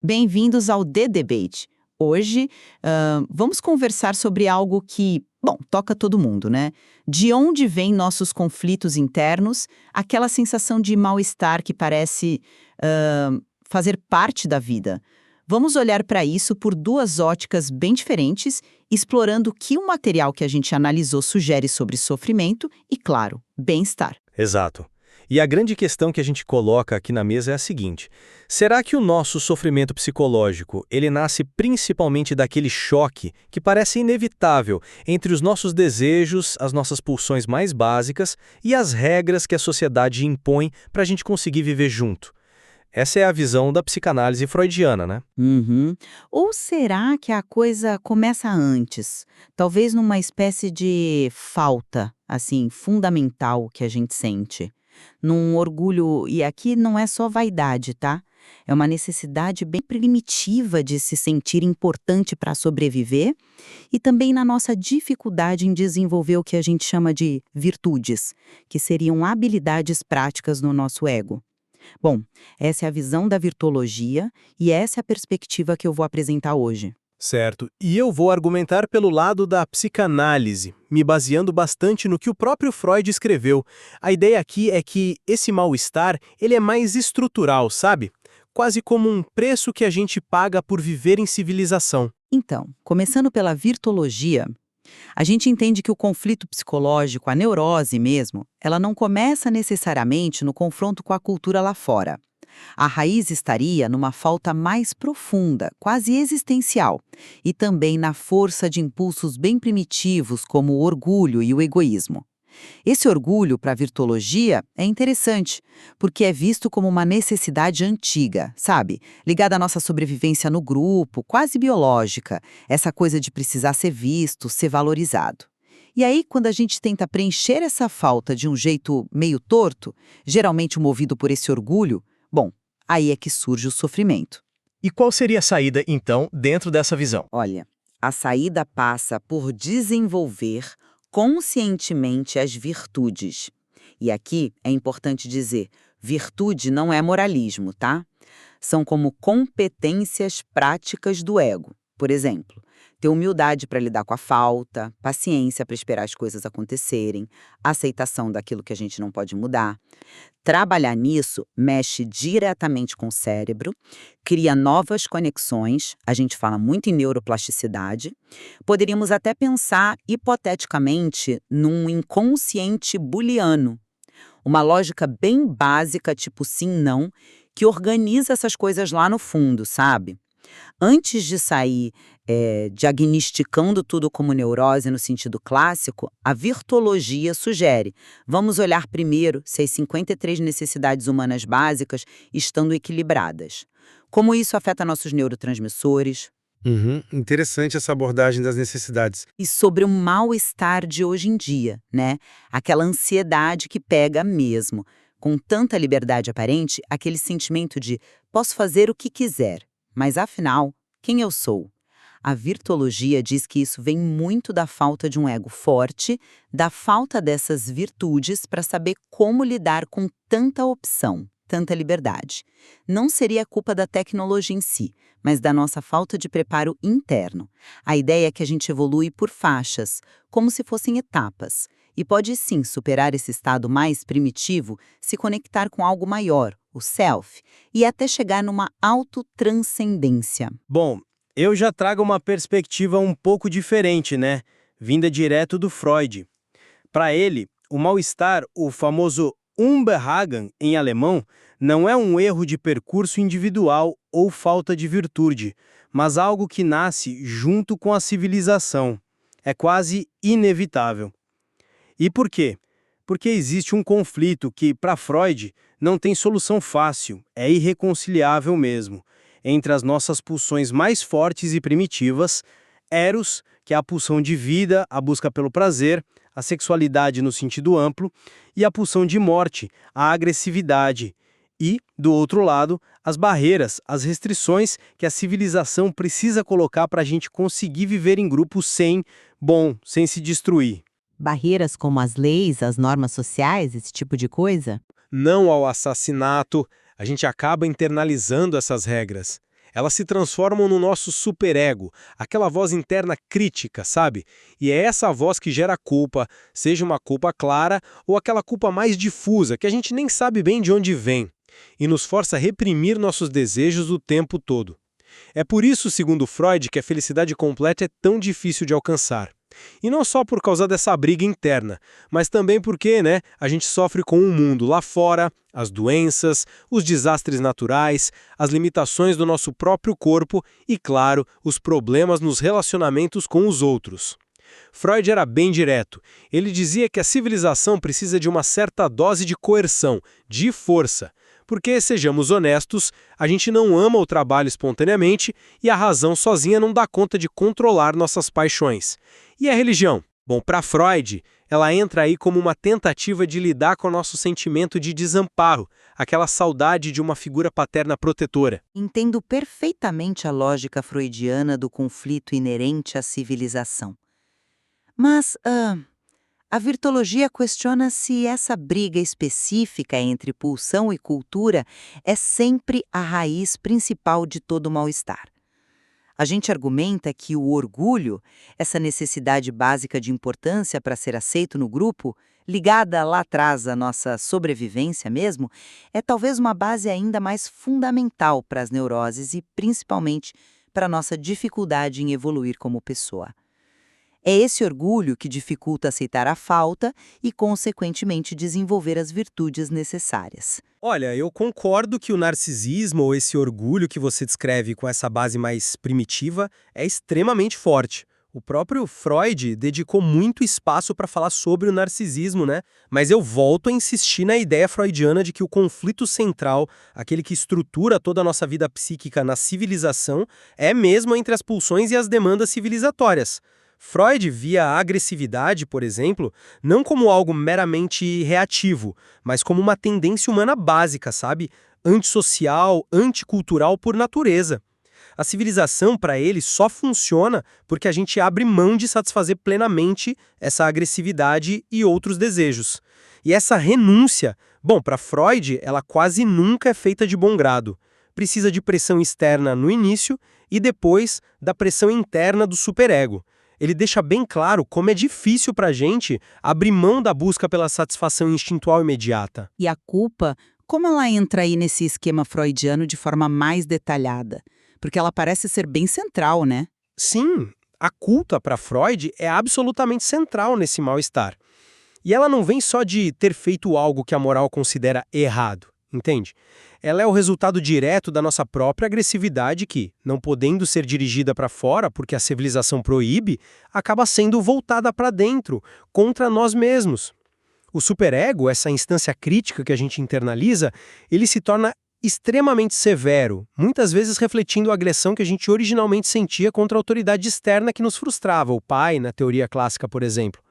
Bem-vindos ao The Debate. Hoje, vamos conversar sobre algo que, bom, toca todo mundo, né? De onde vêm nossos conflitos internos, aquela sensação de mal-estar que parece fazer parte da vida. Vamos olhar para isso por duas óticas bem diferentes, explorando o que o material que a gente analisou sugere sobre sofrimento e, claro, bem-estar. Exato. E a grande questão que a gente coloca aqui na mesa é a seguinte: será que o nosso sofrimento psicológico, ele nasce principalmente daquele choque que parece inevitável entre os nossos desejos, as nossas pulsões mais básicas e as regras que a sociedade impõe para a gente conseguir viver junto? Essa é a visão da psicanálise freudiana, né? Uhum. Ou será que a coisa começa antes? Talvez numa espécie de falta, assim, fundamental que a gente sente. Num orgulho, e aqui não é só vaidade, tá? É uma necessidade bem primitiva de se sentir importante para sobreviver e também na nossa dificuldade em desenvolver o que a gente chama de virtudes, que seriam habilidades práticas no nosso ego. Bom, essa é a visão da virtuologia e essa é a perspectiva que eu vou apresentar hoje. Certo. E eu vou argumentar pelo lado da psicanálise, me baseando bastante no que o próprio Freud escreveu. A ideia aqui é que esse mal-estar, ele é mais estrutural, sabe? Quase como um preço que a gente paga por viver em civilização. Então, começando pela virtuologia, a gente entende que o conflito psicológico, a neurose mesmo, ela não começa necessariamente no confronto com a cultura lá fora. A raiz estaria numa falta mais profunda, quase existencial, e também na força de impulsos bem primitivos como o orgulho e o egoísmo. Esse orgulho, para a virtuologia, é interessante, porque é visto como uma necessidade antiga, sabe? Ligada à nossa sobrevivência no grupo, quase biológica, essa coisa de precisar ser visto, ser valorizado. E aí, quando a gente tenta preencher essa falta de um jeito meio torto, geralmente movido por esse orgulho, bom, aí é que surge o sofrimento. E qual seria a saída, então, dentro dessa visão? Olha, a saída passa por desenvolver conscientemente as virtudes. E aqui é importante dizer, virtude não é moralismo, tá? São como competências práticas do ego. Por exemplo, ter humildade para lidar com a falta, paciência para esperar as coisas acontecerem, aceitação daquilo que a gente não pode mudar. Trabalhar nisso mexe diretamente com o cérebro, cria novas conexões, a gente fala muito em neuroplasticidade. Poderíamos até pensar, hipoteticamente, num inconsciente booleano, uma lógica bem básica, tipo sim-não, que organiza essas coisas lá no fundo, sabe? Antes de sair diagnosticando tudo como neurose no sentido clássico, a virtuologia sugere: vamos olhar primeiro se as 53 necessidades humanas básicas estão equilibradas. Como isso afeta nossos neurotransmissores Interessante essa abordagem das necessidades. e sobre o mal-estar de hoje em dia, né? Aquela ansiedade que pega mesmo. Com tanta liberdade aparente, aquele sentimento de posso fazer o que quiser, mas afinal, quem eu sou? A virtuologia diz que isso vem muito da falta de um ego forte, da falta dessas virtudes para saber como lidar com tanta opção, tanta liberdade. Não seria culpa da tecnologia em si, mas da nossa falta de preparo interno. A ideia é que a gente evolui por faixas, como se fossem etapas, e pode sim superar esse estado mais primitivo, se conectar com algo maior, o self, e até chegar numa autotranscendência. Bom, eu já trago uma perspectiva um pouco diferente, né? Vinda direto do Freud. Para ele, o mal-estar, o famoso Unbehagen em alemão, não é um erro de percurso individual ou falta de virtude, mas algo que nasce junto com a civilização. É quase inevitável. E por quê? Porque existe um conflito que, para Freud, não tem solução fácil, é irreconciliável mesmo, entre as nossas pulsões mais fortes e primitivas, Eros, que é a pulsão de vida, a busca pelo prazer, a sexualidade no sentido amplo, e a pulsão de morte, a agressividade. E, do outro lado, as barreiras, as restrições que a civilização precisa colocar para a gente conseguir viver em grupo sem se destruir. Barreiras como as leis, as normas sociais, esse tipo de coisa? Não ao assassinato, a gente acaba internalizando essas regras. Elas se transformam no nosso superego, aquela voz interna crítica, sabe? E é essa voz que gera culpa, seja uma culpa clara ou aquela culpa mais difusa, que a gente nem sabe bem de onde vem, e nos força a reprimir nossos desejos o tempo todo. É por isso, segundo Freud, que a felicidade completa é tão difícil de alcançar. E não só por causa dessa briga interna, mas também porque, a gente sofre com o mundo lá fora, as doenças, os desastres naturais, as limitações do nosso próprio corpo e, claro, os problemas nos relacionamentos com os outros. Freud era bem direto. Ele dizia que a civilização precisa de uma certa dose de coerção, de força. Porque, sejamos honestos, a gente não ama o trabalho espontaneamente e a razão sozinha não dá conta de controlar nossas paixões. E a religião? Bom, para Freud, ela entra aí como uma tentativa de lidar com o nosso sentimento de desamparo, aquela saudade de uma figura paterna protetora. Entendo perfeitamente a lógica freudiana do conflito inerente à civilização. Mas, a virtologia questiona se essa briga específica entre pulsão e cultura é sempre a raiz principal de todo mal-estar. A gente argumenta que o orgulho, essa necessidade básica de importância para ser aceito no grupo, ligada lá atrás à nossa sobrevivência mesmo, é talvez uma base ainda mais fundamental para as neuroses e principalmente para a nossa dificuldade em evoluir como pessoa. É esse orgulho que dificulta aceitar a falta e, consequentemente, desenvolver as virtudes necessárias. Olha, eu concordo que o narcisismo ou esse orgulho que você descreve com essa base mais primitiva é extremamente forte. O próprio Freud dedicou muito espaço para falar sobre o narcisismo, Mas eu volto a insistir na ideia freudiana de que o conflito central, aquele que estrutura toda a nossa vida psíquica na civilização, é mesmo entre as pulsões e as demandas civilizatórias. Freud via a agressividade, por exemplo, não como algo meramente reativo, mas como uma tendência humana básica, sabe? Antissocial, anticultural por natureza. A civilização, para ele, só funciona porque a gente abre mão de satisfazer plenamente essa agressividade e outros desejos. E essa renúncia, para Freud, ela quase nunca é feita de bom grado. Precisa de pressão externa no início e depois da pressão interna do superego. Ele deixa bem claro como é difícil para a gente abrir mão da busca pela satisfação instintual imediata. E a culpa, como ela entra aí nesse esquema freudiano de forma mais detalhada? Porque ela parece ser bem central, né? Sim, a culpa para Freud é absolutamente central nesse mal-estar. E ela não vem só de ter feito algo que a moral considera errado, entende? Ela é o resultado direto da nossa própria agressividade que, não podendo ser dirigida para fora porque a civilização proíbe, acaba sendo voltada para dentro, contra nós mesmos. O superego, essa instância crítica que a gente internaliza, ele se torna extremamente severo, muitas vezes refletindo a agressão que a gente originalmente sentia contra a autoridade externa que nos frustrava, o pai, na teoria clássica, por exemplo.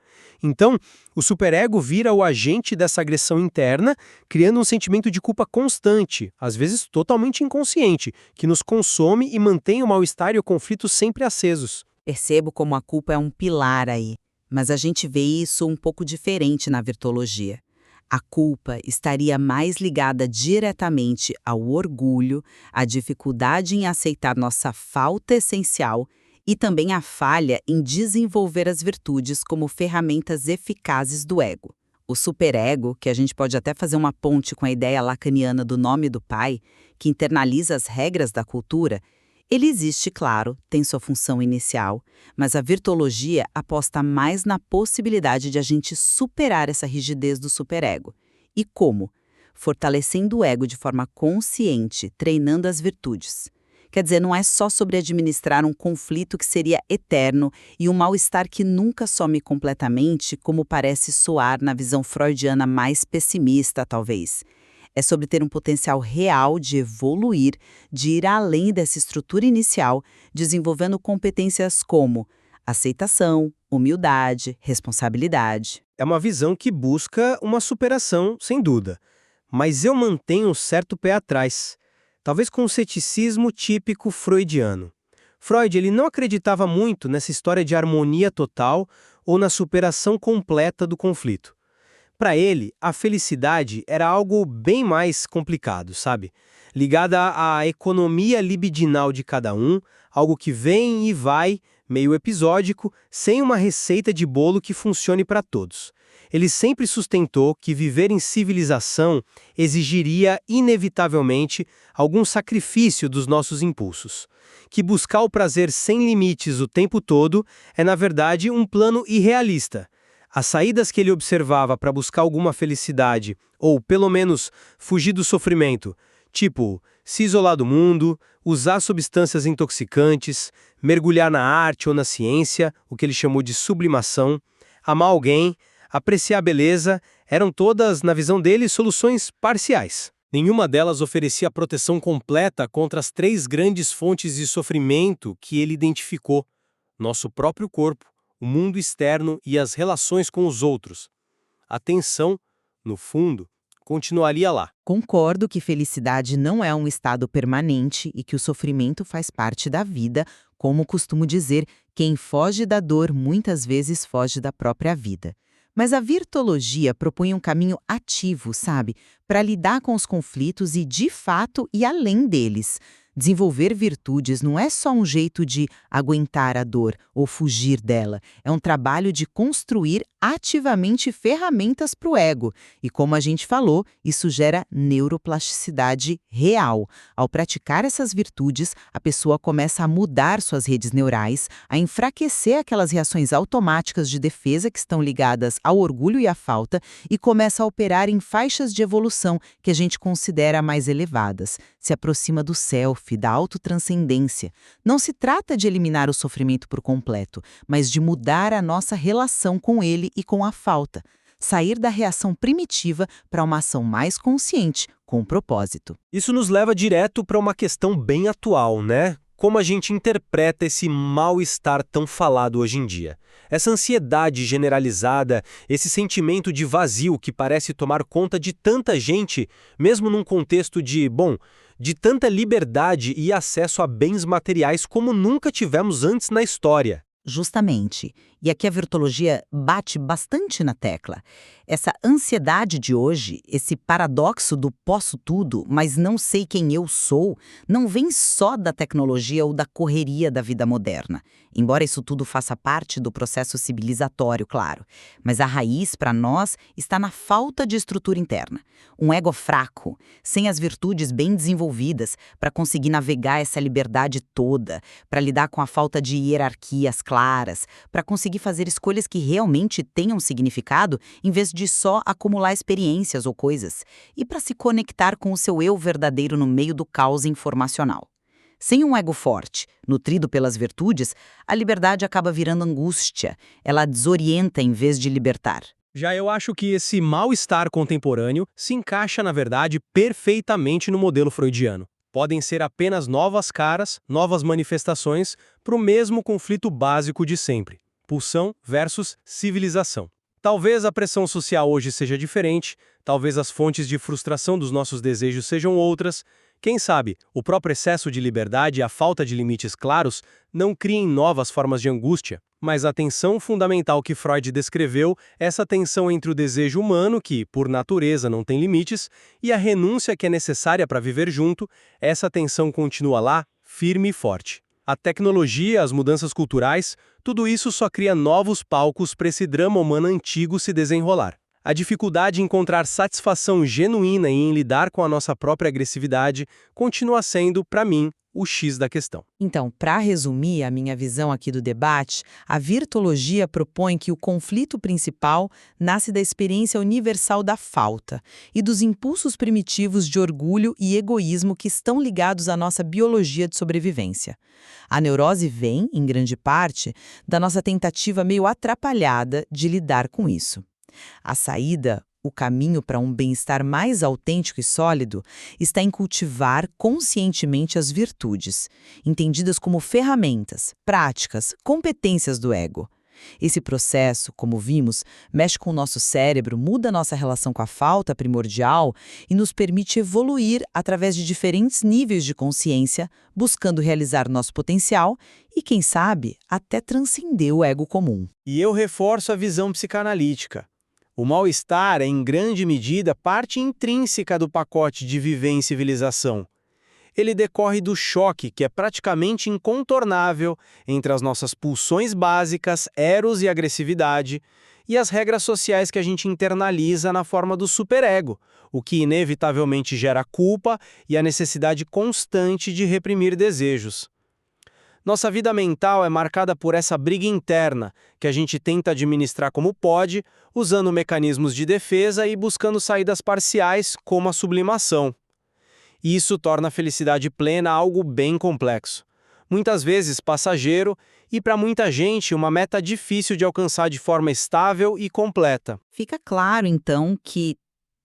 Então, o superego vira o agente dessa agressão interna, criando um sentimento de culpa constante, às vezes totalmente inconsciente, que nos consome e mantém o mal-estar e o conflito sempre acesos. Percebo como a culpa é um pilar aí, mas a gente vê isso um pouco diferente na virtologia. A culpa estaria mais ligada diretamente ao orgulho, à dificuldade em aceitar nossa falta essencial e também a falha em desenvolver as virtudes como ferramentas eficazes do ego. O superego, que a gente pode até fazer uma ponte com a ideia lacaniana do nome do pai, que internaliza as regras da cultura, ele existe, claro, tem sua função inicial, mas a virtologia aposta mais na possibilidade de a gente superar essa rigidez do superego. E como? Fortalecendo o ego de forma consciente, treinando as virtudes. Quer dizer, não é só sobre administrar um conflito que seria eterno e um mal-estar que nunca some completamente, como parece soar na visão freudiana mais pessimista, talvez. É sobre ter um potencial real de evoluir, de ir além dessa estrutura inicial, desenvolvendo competências como aceitação, humildade, responsabilidade. É uma visão que busca uma superação, sem dúvida. Mas eu mantenho um certo pé atrás. Talvez com um ceticismo típico freudiano. Freud ele não acreditava muito nessa história de harmonia total ou na superação completa do conflito. Para ele, a felicidade era algo bem mais complicado, sabe? ligada à economia libidinal de cada um, algo que vem e vai, meio episódico, sem uma receita de bolo que funcione para todos. Ele sempre sustentou que viver em civilização exigiria, inevitavelmente, algum sacrifício dos nossos impulsos. Que buscar o prazer sem limites o tempo todo é, na verdade, um plano irrealista. As saídas que ele observava para buscar alguma felicidade, ou, pelo menos, fugir do sofrimento, tipo, se isolar do mundo, usar substâncias intoxicantes, mergulhar na arte ou na ciência, o que ele chamou de sublimação, amar alguém, apreciar a beleza, eram todas, na visão dele, soluções parciais. Nenhuma delas oferecia proteção completa contra as 3 grandes fontes de sofrimento que ele identificou: nosso próprio corpo, o mundo externo e as relações com os outros. A tensão, no fundo, continuaria lá. Concordo que felicidade não é um estado permanente e que o sofrimento faz parte da vida, como costumo dizer, quem foge da dor muitas vezes foge da própria vida. Mas a virtologia propõe um caminho ativo, sabe, para lidar com os conflitos e, de fato, ir além deles. Desenvolver virtudes não é só um jeito de aguentar a dor ou fugir dela, é um trabalho de construir ativamente ferramentas para o ego. E como a gente falou, isso gera neuroplasticidade real. Ao praticar essas virtudes, a pessoa começa a mudar suas redes neurais, a enfraquecer aquelas reações automáticas de defesa que estão ligadas ao orgulho e à falta e começa a operar em faixas de evolução que a gente considera mais elevadas. Se aproxima do self, da autotranscendência. Não se trata de eliminar o sofrimento por completo, mas de mudar a nossa relação com ele e com a falta. Sair da reação primitiva para uma ação mais consciente, com propósito. Isso nos leva direto para uma questão bem atual, né? Como a gente interpreta esse mal-estar tão falado hoje em dia? Essa ansiedade generalizada, esse sentimento de vazio que parece tomar conta de tanta gente, mesmo num contexto de tanta liberdade e acesso a bens materiais como nunca tivemos antes na história. Justamente. E aqui a virtologia bate bastante na tecla. Essa ansiedade de hoje, esse paradoxo do posso tudo, mas não sei quem eu sou, não vem só da tecnologia ou da correria da vida moderna. Embora isso tudo faça parte do processo civilizatório, claro. Mas a raiz, para nós, está na falta de estrutura interna. Um ego fraco, sem as virtudes bem desenvolvidas para conseguir navegar essa liberdade toda, para lidar com a falta de hierarquias claras, para conseguir fazer escolhas que realmente tenham significado, em vez de só acumular experiências ou coisas, e para se conectar com o seu eu verdadeiro no meio do caos informacional. Sem um ego forte, nutrido pelas virtudes, a liberdade acaba virando angústia, ela desorienta em vez de libertar. Já eu acho que esse mal-estar contemporâneo se encaixa, na verdade, perfeitamente no modelo freudiano. Podem ser apenas novas caras, novas manifestações para o mesmo conflito básico de sempre: pulsão versus civilização. Talvez a pressão social hoje seja diferente, talvez as fontes de frustração dos nossos desejos sejam outras. Quem sabe, o próprio excesso de liberdade e a falta de limites claros não criem novas formas de angústia. Mas a tensão fundamental que Freud descreveu, essa tensão entre o desejo humano, que, por natureza, não tem limites, e a renúncia que é necessária para viver junto, essa tensão continua lá, firme e forte. A tecnologia, as mudanças culturais, tudo isso só cria novos palcos para esse drama humano antigo se desenrolar. A dificuldade em encontrar satisfação genuína e em lidar com a nossa própria agressividade continua sendo, para mim, o X da questão. Então, para resumir a minha visão aqui do debate, a virtologia propõe que o conflito principal nasce da experiência universal da falta e dos impulsos primitivos de orgulho e egoísmo que estão ligados à nossa biologia de sobrevivência. A neurose vem, em grande parte, da nossa tentativa meio atrapalhada de lidar com isso. A saída, o caminho para um bem-estar mais autêntico e sólido, está em cultivar conscientemente as virtudes, entendidas como ferramentas, práticas, competências do ego. Esse processo, como vimos, mexe com o nosso cérebro, muda nossa relação com a falta primordial e nos permite evoluir através de diferentes níveis de consciência, buscando realizar nosso potencial e, quem sabe, até transcender o ego comum. E eu reforço a visão psicanalítica. O mal-estar é, em grande medida, parte intrínseca do pacote de viver em civilização. ele decorre do choque que é praticamente incontornável entre as nossas pulsões básicas, eros e agressividade, e as regras sociais que a gente internaliza na forma do superego, o que inevitavelmente gera culpa e a necessidade constante de reprimir desejos. Nossa vida mental é marcada por essa briga interna, que a gente tenta administrar como pode, usando mecanismos de defesa e buscando saídas parciais, como a sublimação. E isso torna a felicidade plena algo bem complexo. Muitas vezes passageiro e, para muita gente, uma meta difícil de alcançar de forma estável e completa. Fica claro, então, que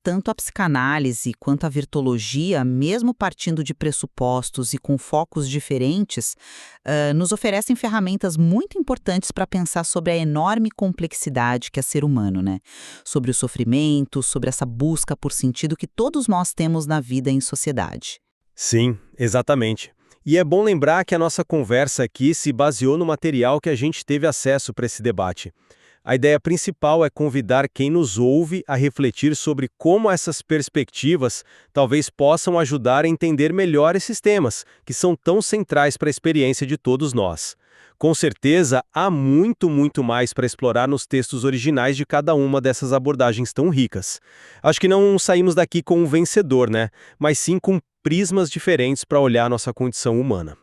tanto a psicanálise quanto a virtologia, mesmo partindo de pressupostos e com focos diferentes, nos oferecem ferramentas muito importantes para pensar sobre a enorme complexidade que é ser humano, né? Sobre o sofrimento, sobre essa busca por sentido que todos nós temos na vida em sociedade. Sim, exatamente. E é bom lembrar que a nossa conversa aqui se baseou no material que a gente teve acesso para esse debate. A ideia principal é convidar quem nos ouve a refletir sobre como essas perspectivas talvez possam ajudar a entender melhor esses temas, que são tão centrais para a experiência de todos nós. Com certeza, há muito, muito mais para explorar nos textos originais de cada uma dessas abordagens tão ricas. Acho que não saímos daqui com um vencedor, né? Mas sim com prismas diferentes para olhar a nossa condição humana.